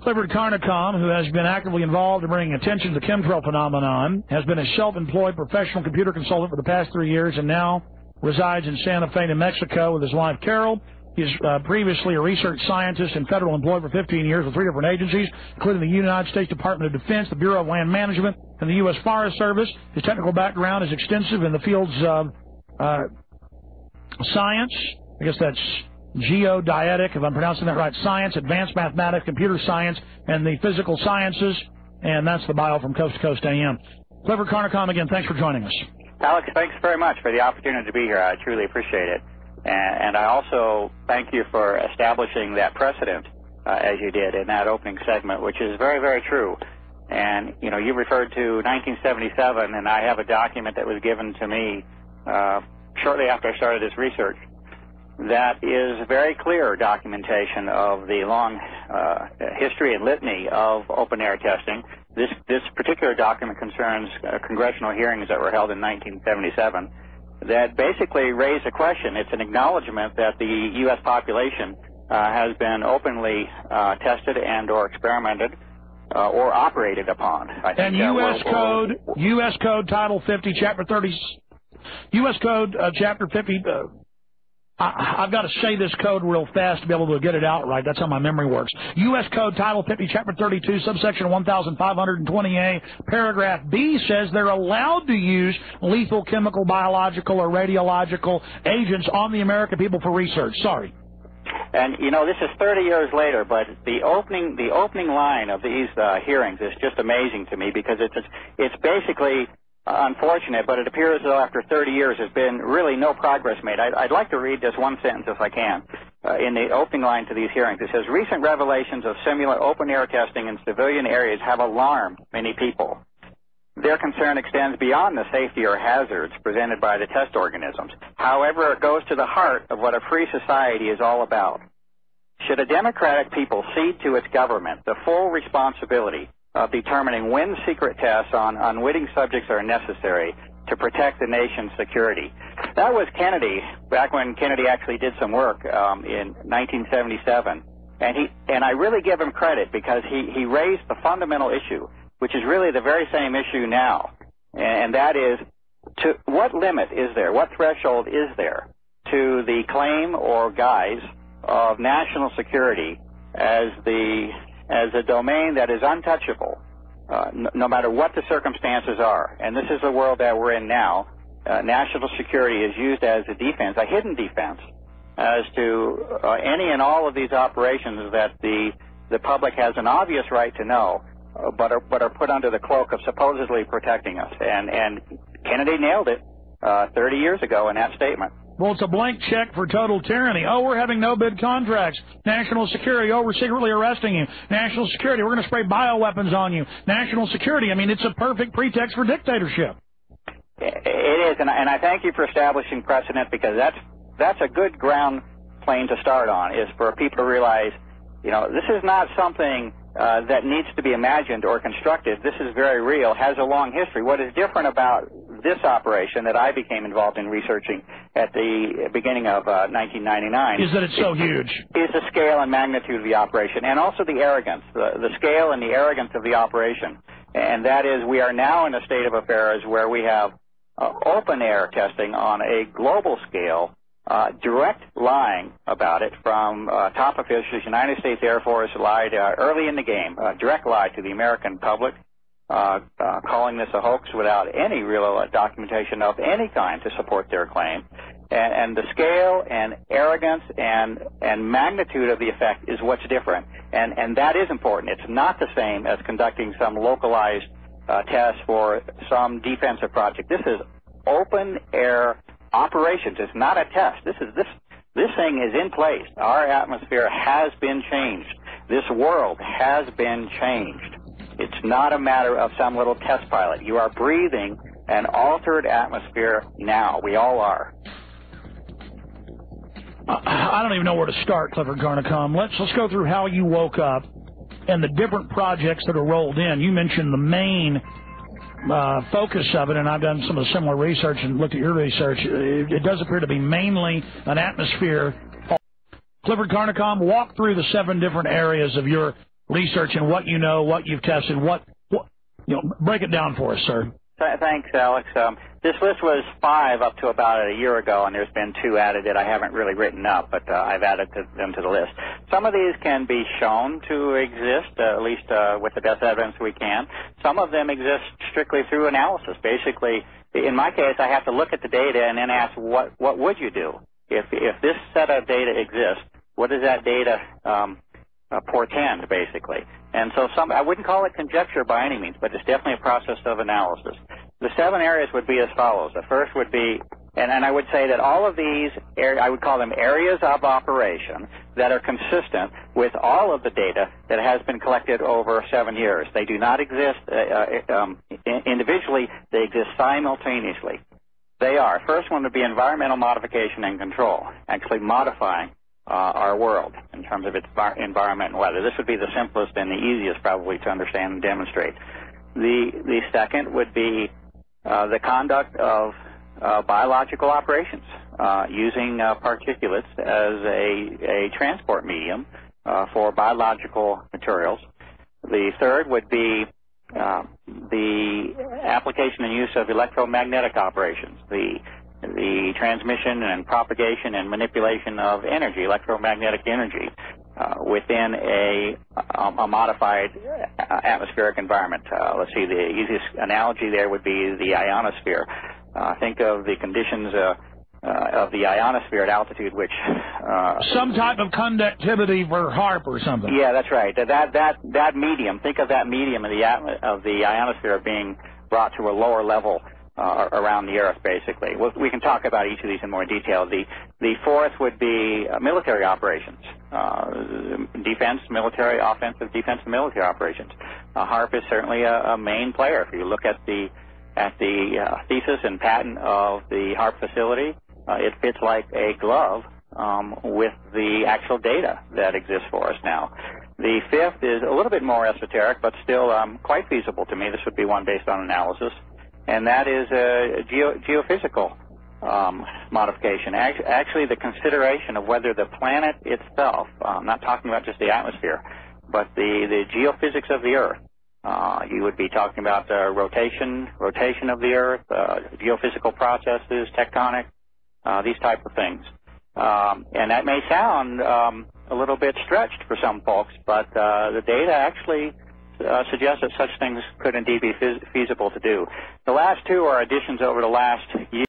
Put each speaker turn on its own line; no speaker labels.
Clifford Carnicom, who has been actively involved in bringing attention to the chemtrail phenomenon, has been a self-employed professional computer consultant for the past 3 years and now resides in Santa Fe, New Mexico with his wife, Carol. He is previously a research scientist and federal employee for 15 years with 3 different agencies, including the United States Department of Defense, the Bureau of Land Management, and the U.S. Forest Service. His technical background is extensive in the fields of science. I guess that's geodetic, if I'm pronouncing that right, science, advanced mathematics, computer science, and the physical sciences. And that's the bio from Coast to Coast AM. Clifford Carnicom, again, thanks for joining us.
Alex, thanks very much for the opportunity to be here. I truly appreciate it. And I also thank you for establishing that precedent, as you did in that opening segment, which is very, very true. And, you know, you referred to 1977, and I have a document that was given to me shortly after I started this research that is very clear documentation of the long history and litany of open-air testing. This particular document concerns congressional hearings that were held in 1977 that basically raise a question. It's an acknowledgement that the U.S. population has been openly tested and or experimented or operated upon. I think,
and U.S. Code Title 50, Chapter 30, U.S. Code Chapter 50, I've got to say this code real fast to be able to get it out right. That's how my memory works. U.S. Code Title 50, Chapter 32, subsection 1520A, paragraph B says they're allowed to use lethal chemical, biological, or radiological agents on the American people for research. Sorry.
And, you know, this is 30 years later, but the opening line of these hearings is just amazing to me because it's basically unfortunate, but it appears as though after 30 years there's been really no progress made. I'd like to read this one sentence if I can. In the opening line to these hearings, it says, recent revelations of similar open-air testing in civilian areas have alarmed many people. Their concern extends beyond the safety or hazards presented by the test organisms. However, it goes to the heart of what a free society is all about. Should a democratic people cede to its government the full responsibility of determining when secret tests on unwitting subjects are necessary to protect the nation's security? That was Kennedy, back when Kennedy actually did some work in 1977. And I really give him credit because he raised the fundamental issue, which is really the very same issue now. And that is, to what limit is there, what threshold is there to the claim or guise of national security as a domain that is untouchable, no matter what the circumstances are. And this is the world that we're in now. National security is used as a defense, a hidden defense, as to any and all of these operations that the public has an obvious right to know, but are put under the cloak of supposedly protecting us. And Kennedy nailed it 30 years ago in that statement.
Well, it's a blank check for total tyranny. Oh, we're having no-bid contracts. National security. Oh, we're secretly arresting you. National security. We're going to spray bioweapons on you. National security. I mean, it's a perfect pretext for dictatorship.
It is, and I thank you for establishing precedent because that's a good ground plane to start on, is for people to realize, you know, this is not something that needs to be imagined or constructed. This is very real, has a long history. What is different about this operation that I became involved in researching at the beginning of 1999
is that it's so huge.
Is the scale and magnitude of the operation, and also the arrogance, the scale and the arrogance of the operation. And that is, we are now in a state of affairs where we have open-air testing on a global scale, direct lying about it from top officials. United States Air Force lied early in the game, direct lie to the American public, calling this a hoax without any real documentation of any kind to support their claim. And the scale and arrogance and magnitude of the effect is what's different. And that is important. It's not the same as conducting some localized test for some defensive project. This is open-air operations. It's not a test. This thing is in place. Our atmosphere has been changed. This world has been changed. It's not a matter of some little test pilot. You are breathing an altered atmosphere now. We all are.
I don't even know where to start, Clifford Carnicom. Let's go through how you woke up and the different projects that are rolled in. You mentioned the main focus of it, and I've done some of the similar research and looked at your research. It does appear to be mainly an atmosphere. Clifford Carnicom, walk through the 7 different areas of your research and what you know, what you've tested, what break it down for us, sir.
Thanks, Alex. This list was 5 up to about a year ago, and there's been 2 added that I haven't really written up, but I've added them to the list. Some of these can be shown to exist, at least with the best evidence we can. Some of them exist strictly through analysis. Basically, in my case, I have to look at the data and then ask, what would you do? If this set of data exists, what does that data portend, basically? And so I wouldn't call it conjecture by any means, but it's definitely a process of analysis. The 7 areas would be as follows. The first would be, and I would say that all of these, I would call them areas of operation that are consistent with all of the data that has been collected over 7 years. They do not exist individually. They exist simultaneously. They are. First one would be environmental modification and control, actually modifying our world in terms of its environment and weather. This would be the simplest and the easiest probably to understand and demonstrate. The second would be the conduct of biological operations using particulates as a transport medium for biological materials. The third would be the application and use of electromagnetic operations, the transmission and propagation and manipulation of energy, electromagnetic energy, within a modified atmospheric environment. Let's see, the easiest analogy there would be the ionosphere. Think of the conditions of the ionosphere at altitude, which
some type of conductivity for HAARP or something.
Yeah, that's right. That medium. Think of that medium of the ionosphere being brought to a lower level around the Earth, basically. We can talk about each of these in more detail. The fourth would be military operations, defense, military, offensive, defense, and military operations. HAARP is certainly a main player. If you look at the thesis and patent of the HAARP facility, it fits like a glove with the actual data that exists for us now. The fifth is a little bit more esoteric, but still quite feasible to me. This would be one based on analysis, and that is geophysical modification. Actually, the consideration of whether the planet itself, I'm not talking about just the atmosphere, but the geophysics of the Earth. You would be talking about rotation of the Earth, geophysical processes, tectonic, these type of things. And that may sound a little bit stretched for some folks, but the data actually suggests that such things could indeed be feasible to do. The last 2 are additions over the last year.